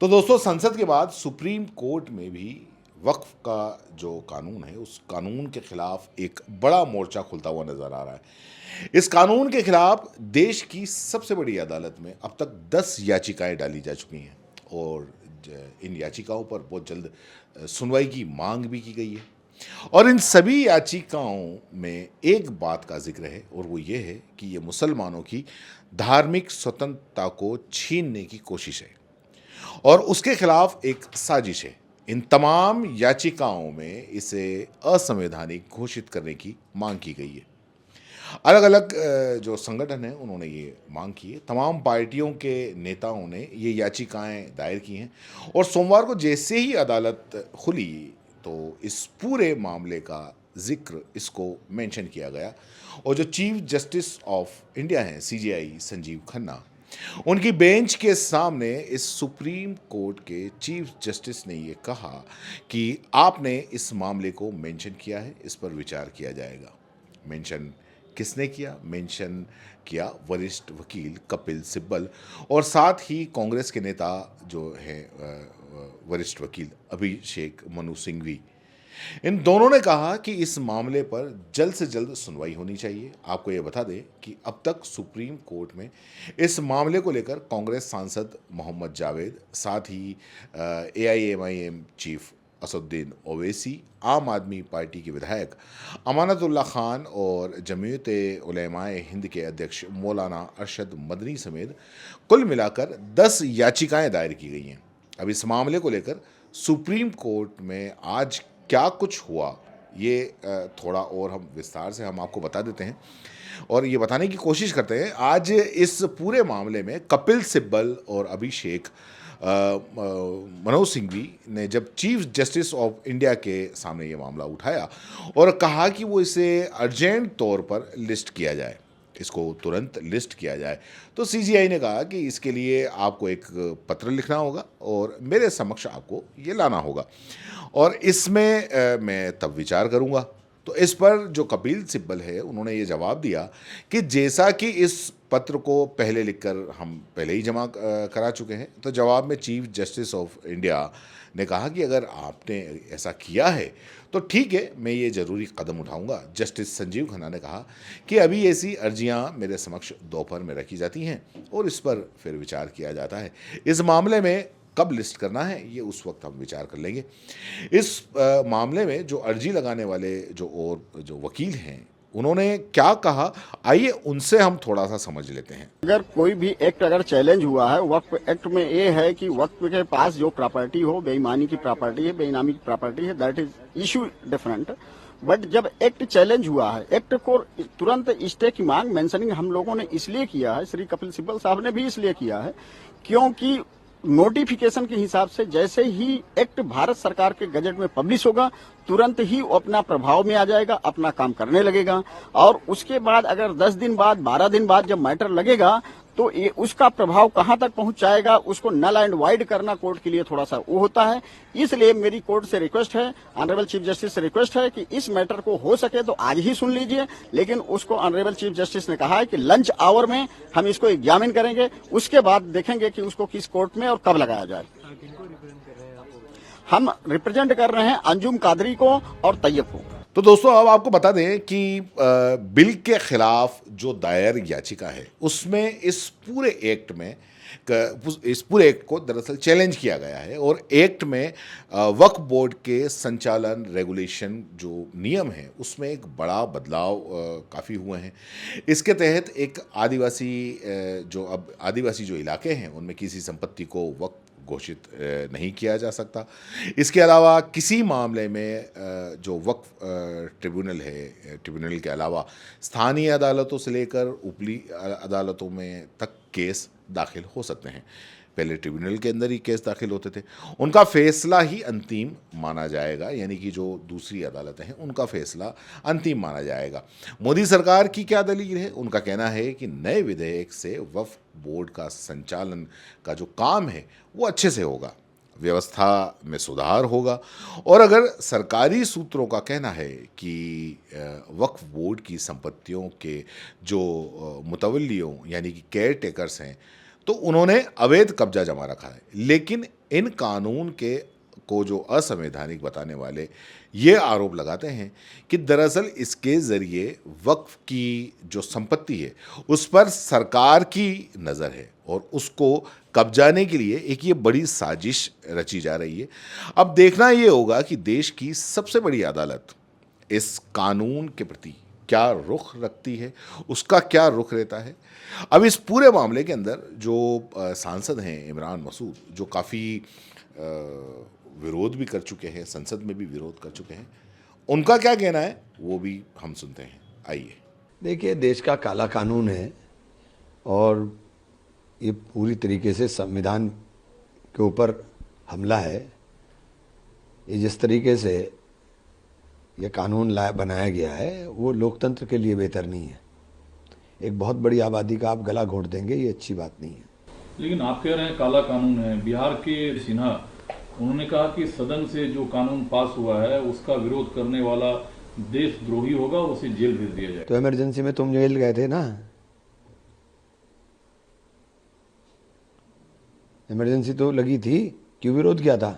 तो दोस्तों, संसद के बाद सुप्रीम कोर्ट में भी वक्फ का जो कानून है उस कानून के खिलाफ एक बड़ा मोर्चा खुलता हुआ नजर आ रहा है। इस कानून के खिलाफ देश की सबसे बड़ी अदालत में अब तक 10 याचिकाएं डाली जा चुकी हैं और इन याचिकाओं पर बहुत जल्द सुनवाई की मांग भी की गई है। और इन सभी याचिकाओं में एक बात का जिक्र है और वो ये है कि ये मुसलमानों की धार्मिक स्वतंत्रता को छीनने की कोशिश है और उसके खिलाफ एक साजिश है। इन तमाम याचिकाओं में इसे असंवैधानिक घोषित करने की मांग की गई है। अलग अलग जो संगठन हैं उन्होंने ये मांग की है। तमाम पार्टियों के नेताओं ने ये याचिकाएं दायर की हैं और सोमवार को जैसे ही अदालत खुली तो इस पूरे मामले का जिक्र इसको मेंशन किया गया और जो चीफ जस्टिस ऑफ इंडिया हैं सीजेआई संजीव खन्ना, उनकी बेंच के सामने इस सुप्रीम कोर्ट के चीफ जस्टिस ने ये कहा कि आपने इस मामले को मेंशन किया है, इस पर विचार किया जाएगा। मेंशन किसने किया? मेंशन किया वरिष्ठ वकील कपिल सिब्बल और साथ ही कांग्रेस के नेता जो हैं वरिष्ठ वकील अभिषेक मनु सिंघवी। इन दोनों ने कहा कि इस मामले पर जल्द से जल्द सुनवाई होनी चाहिए। आपको ये बता दें कि अब तक सुप्रीम कोर्ट में इस मामले को लेकर कांग्रेस सांसद मोहम्मद जावेद, साथ ही एआईएमआईएम चीफ असदुद्दीन ओवैसी, आम आदमी पार्टी के विधायक अमानतुल्लाह खान और जमीयत उलेमाए हिंद के अध्यक्ष मौलाना अरशद मदनी समेत कुल मिलाकर 10 याचिकाएं दायर की गई हैं। अब इस मामले को लेकर सुप्रीम कोर्ट में आज क्या कुछ हुआ ये थोड़ा और हम विस्तार से हम आपको बता देते हैं और ये बताने की कोशिश करते हैं। आज इस पूरे मामले में कपिल सिब्बल और अभिषेक मनोज सिंघवी ने जब चीफ जस्टिस ऑफ इंडिया के सामने ये मामला उठाया और कहा कि वो इसे अर्जेंट तौर पर लिस्ट किया जाए, इसको तुरंत लिस्ट किया जाए, तो सीजीआई ने कहा कि इसके लिए आपको एक पत्र लिखना होगा और मेरे समक्ष आपको ये लाना होगा और इसमें मैं तब विचार करूंगा। तो इस पर जो कपिल सिब्बल है उन्होंने ये जवाब दिया कि जैसा कि इस पत्र को पहले लिखकर हम पहले ही जमा करा चुके हैं, तो जवाब में चीफ जस्टिस ऑफ इंडिया ने कहा कि अगर आपने ऐसा किया है तो ठीक है, मैं ये ज़रूरी कदम उठाऊंगा। जस्टिस संजीव खन्ना ने कहा कि अभी ऐसी अर्जियां मेरे समक्ष दोपहर में रखी जाती हैं और इस पर फिर विचार किया जाता है। इस मामले में कब लिस्ट करना है ये उस वक्त हम विचार कर लेंगे। इस मामले में जो अर्जी लगाने वाले जो वकील हैं उन्होंने क्या कहा, आइए उनसे हम थोड़ा सा समझ लेते हैं। अगर कोई भी एक्ट अगर चैलेंज हुआ है, वक्फ एक्ट में ये है कि वक्फ के पास जो प्रॉपर्टी हो, बेईमानी की प्रॉपर्टी है, बेईनामी की प्रॉपर्टी है, that is issue different. But जब एक्ट चैलेंज हुआ है, एक्ट को तुरंत स्टे की मांग मेंशनिंग हम लोगों ने इसलिए किया है, श्री कपिल सिब्बल साहब ने भी इसलिए किया है क्योंकि नोटिफिकेशन के हिसाब से जैसे ही एक्ट भारत सरकार के गजट में पब्लिश होगा तुरंत ही वो अपना प्रभाव में आ जाएगा, अपना काम करने लगेगा और उसके बाद अगर 10 दिन बाद 12 दिन बाद जब मैटर लगेगा तो ये उसका प्रभाव कहां तक पहुंच जाएगा, उसको नल एंड वाइड करना कोर्ट के लिए थोड़ा सा वो होता है। इसलिए मेरी कोर्ट से रिक्वेस्ट है, ऑनरेबल चीफ जस्टिस से रिक्वेस्ट है कि इस मैटर को हो सके तो आज ही सुन लीजिए, लेकिन उसको ऑनरेबल चीफ जस्टिस ने कहा है कि लंच आवर में हम इसको एग्जामिन करेंगे, उसके बाद देखेंगे कि उसको किस कोर्ट में और कब लगाया जाए। हम रिप्रेजेंट कर रहे हैं अंजुम कादरी को और तैयब को। तो दोस्तों, अब आपको बता दें कि बिल के खिलाफ जो दायर याचिका है उसमें इस पूरे एक्ट को दरअसल चैलेंज किया गया है और एक्ट में वक्फ बोर्ड के संचालन रेगुलेशन जो नियम है उसमें एक बड़ा बदलाव काफ़ी हुए हैं। इसके तहत एक आदिवासी जो इलाके हैं उनमें किसी संपत्ति को वक्फ घोषित नहीं किया जा सकता। इसके अलावा किसी मामले में जो वक्फ ट्रिब्यूनल के अलावा स्थानीय अदालतों से लेकर ऊपरी अदालतों में तक केस दाखिल हो सकते हैं। पहले ट्रिब्यूनल के अंदर ही केस दाखिल होते थे, उनका फैसला ही अंतिम माना जाएगा, यानी कि जो दूसरी अदालतें हैं उनका फैसला अंतिम माना जाएगा। मोदी सरकार की क्या दलील है? उनका कहना है कि नए विधेयक से वक्फ बोर्ड का संचालन का जो काम है वो अच्छे से होगा, व्यवस्था में सुधार होगा और अगर सरकारी सूत्रों का कहना है कि वक्फ बोर्ड की संपत्तियों के जो मुतवल्लियों यानी कि केयर टेकर्स हैं तो उन्होंने अवैध कब्जा जमा रखा है, लेकिन इन कानून के को जो असंवैधानिक बताने वाले ये आरोप लगाते हैं कि दरअसल इसके ज़रिए वक्फ की जो संपत्ति है उस पर सरकार की नज़र है और उसको कब्जाने के लिए एक ये बड़ी साजिश रची जा रही है। अब देखना ये होगा कि देश की सबसे बड़ी अदालत इस कानून के प्रति क्या रुख रखती है, उसका क्या रुख रहता है। अब इस पूरे मामले के अंदर जो सांसद हैं इमरान मसूद, जो काफ़ी विरोध भी कर चुके हैं, संसद में भी विरोध कर चुके हैं, उनका क्या कहना है वो भी हम सुनते हैं। आइए। देखिए, देश का काला कानून है और ये पूरी तरीके से संविधान के ऊपर हमला है। ये जिस तरीके से ये कानून बनाया गया है वो लोकतंत्र के लिए बेहतर नहीं है। एक बहुत बड़ी आबादी का आप गला घोंट देंगे, ये अच्छी बात नहीं है। लेकिन आप कह रहे हैं काला कानून है। बिहार के सिन्हा उन्होंने कहा कि सदन से जो कानून पास हुआ है उसका विरोध करने वाला देशद्रोही होगा, उसे जेल भेज दिया जाए। तो इमरजेंसी में तुम जेल गए थे ना, इमरजेंसी तो लगी थी, क्यों विरोध किया था?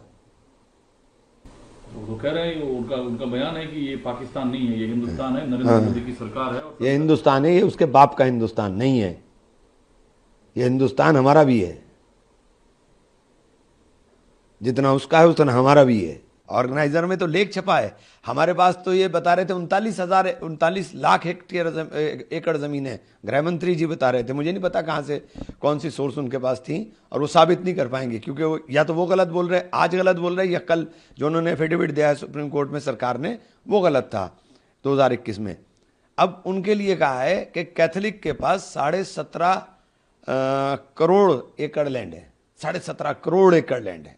तो कह रहे हैं, उनका बयान है कि ये पाकिस्तान नहीं है, ये हिंदुस्तान है, नरेंद्र मोदी की सरकार है। ये हिंदुस्तान है, ये उसके बाप का हिंदुस्तान नहीं है। ये हिंदुस्तान हमारा भी है, जितना उसका है उतना हमारा भी है। ऑर्गेनाइजर में तो लेख छपा है। हमारे पास तो ये बता रहे थे 39 लाख एकड़ जमीन है। गृह मंत्री जी बता रहे थे, मुझे नहीं पता कहाँ से कौन सी सोर्स उनके पास थी, और वो साबित नहीं कर पाएंगे क्योंकि वो या तो वो गलत बोल रहे, आज गलत बोल रहे, या कल जो उन्होंने एफिडेविट दिया है सुप्रीम कोर्ट में सरकार ने वो गलत था 2021 में। अब उनके लिए कहा है कि कैथोलिक के पास 17.5 करोड़ एकड़ लैंड है, 17.5 करोड़ एकड़ लैंड है।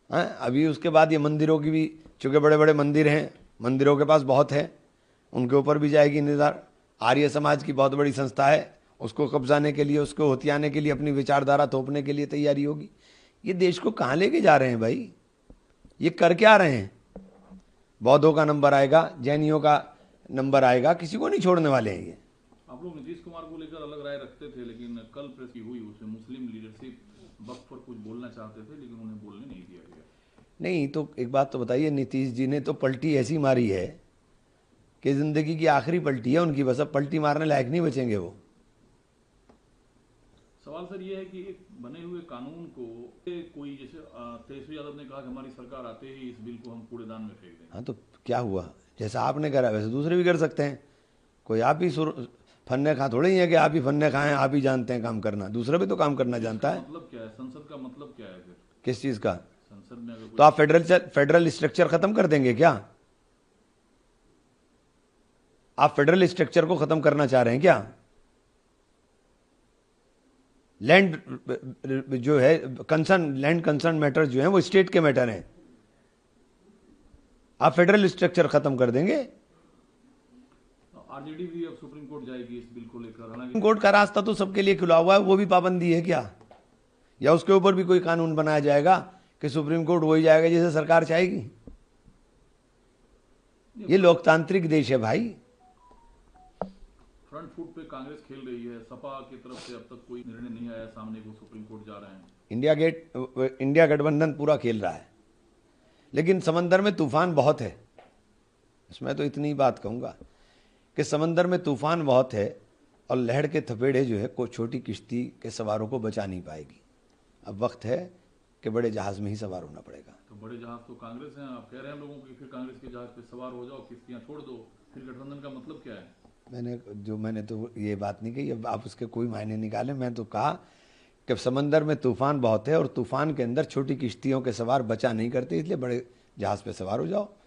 अभी उसके बाद ये मंदिरों की भी, चूंकि बड़े बड़े मंदिर हैं, मंदिरों के पास बहुत है, उनके ऊपर भी जाएगी निगाह। आर्य समाज की बहुत बड़ी संस्था है, उसको कब्जाने के लिए, उसको हथियाने के लिए, अपनी विचारधारा थोपने के लिए तैयारी होगी। ये देश को कहाँ लेके जा रहे हैं भाई? ये कर क्या रहे हैं? बौद्धों का नंबर आएगा, जैनियों का नंबर आएगा, किसी को नहीं छोड़ने वाले हैं ये। आप लोग नीतीश कुमार को लेकर अलग राय रखते थे, लेकिन कल प्रेस की हुई, उसमें मुस्लिम लीडरशिप वक्त पर कुछ बोलना चाहते थे लेकिन उन्हें बोलने नहीं दिया गया। नहीं तो एक बात तो बताइए, नीतीश जी ने तो पलटी ऐसी मारी है कि जिंदगी की आखिरी पलटी है उनकी, बस अब पलटी मारने लायक नहीं बचेंगे वो। सवाल सर ये है कि एक बने हुए कानून को कोई, जैसे तेजस्वी यादव ने कहा कि हमारी सरकार आते ही इस बिल को हम कूड़ेदान में फेंक देंगे। हाँ तो क्या हुआ? जैसा आपने करा वैसे दूसरे भी कर सकते हैं। कोई आप ही फन्ने खा थोड़े ही है कि आप ही फन्ने खाएं, आप ही जानते हैं काम करना, दूसरा भी तो काम करना जानता है। मतलब क्या है? संसद का मतलब क्या है फिर? किस चीज का? संसद में अगर तो आप फेडरल स्ट्रक्चर खत्म कर देंगे क्या? आप फेडरल स्ट्रक्चर को खत्म करना चाह रहे हैं क्या? लैंड जो है लैंड कंसर्न मैटर जो है वो स्टेट के मैटर हैं। आप फेडरल स्ट्रक्चर खत्म कर देंगे। आरजेडी भी अब सुप्रीम कोर्ट जाएगी इस बिल को लेकर। सुप्रीम कोर्ट का रास्ता तो सबके लिए खुला हुआ है, वो भी पाबंदी है क्या? या उसके ऊपर भी कोई कानून बनाया जाएगा कि सुप्रीम कोर्ट वही जाएगा जिसे सरकार चाहेगी? ये लोकतांत्रिक देश है भाई। फ्रंट फुट पे कांग्रेस खेल रही है, सपा की तरफ से अब तक कोई निर्णय नहीं आया सामने को, सुप्रीम कोर्ट जा रहे हैं। इंडिया गठबंधन पूरा खेल रहा है, लेकिन समंदर में तूफान बहुत है। इसमें तो इतनी बात कहूंगा कि समंदर में तूफान बहुत है और लहर के थपेड़े जो है को छोटी किश्ती के सवारों को बचा नहीं पाएगी। अब वक्त है कि बड़े जहाज में ही सवार होना पड़ेगा। तो बड़े जहाज तो कांग्रेस हैं। आप कह रहे हैं लोगों को कि फिर कांग्रेस के जहाज पे सवार हो जाओ, किश्तियां छोड़ दो, फिर गठबंधन का मतलब क्या है? मैंने तो ये बात नहीं कही, अब आप उसके कोई मायने निकालें। मैं तो कहा कि समंदर में तूफान बहुत है और तूफान के अंदर छोटी किश्तियों के सवार बचा नहीं करते, इसलिए बड़े जहाज पे सवार हो जाओ।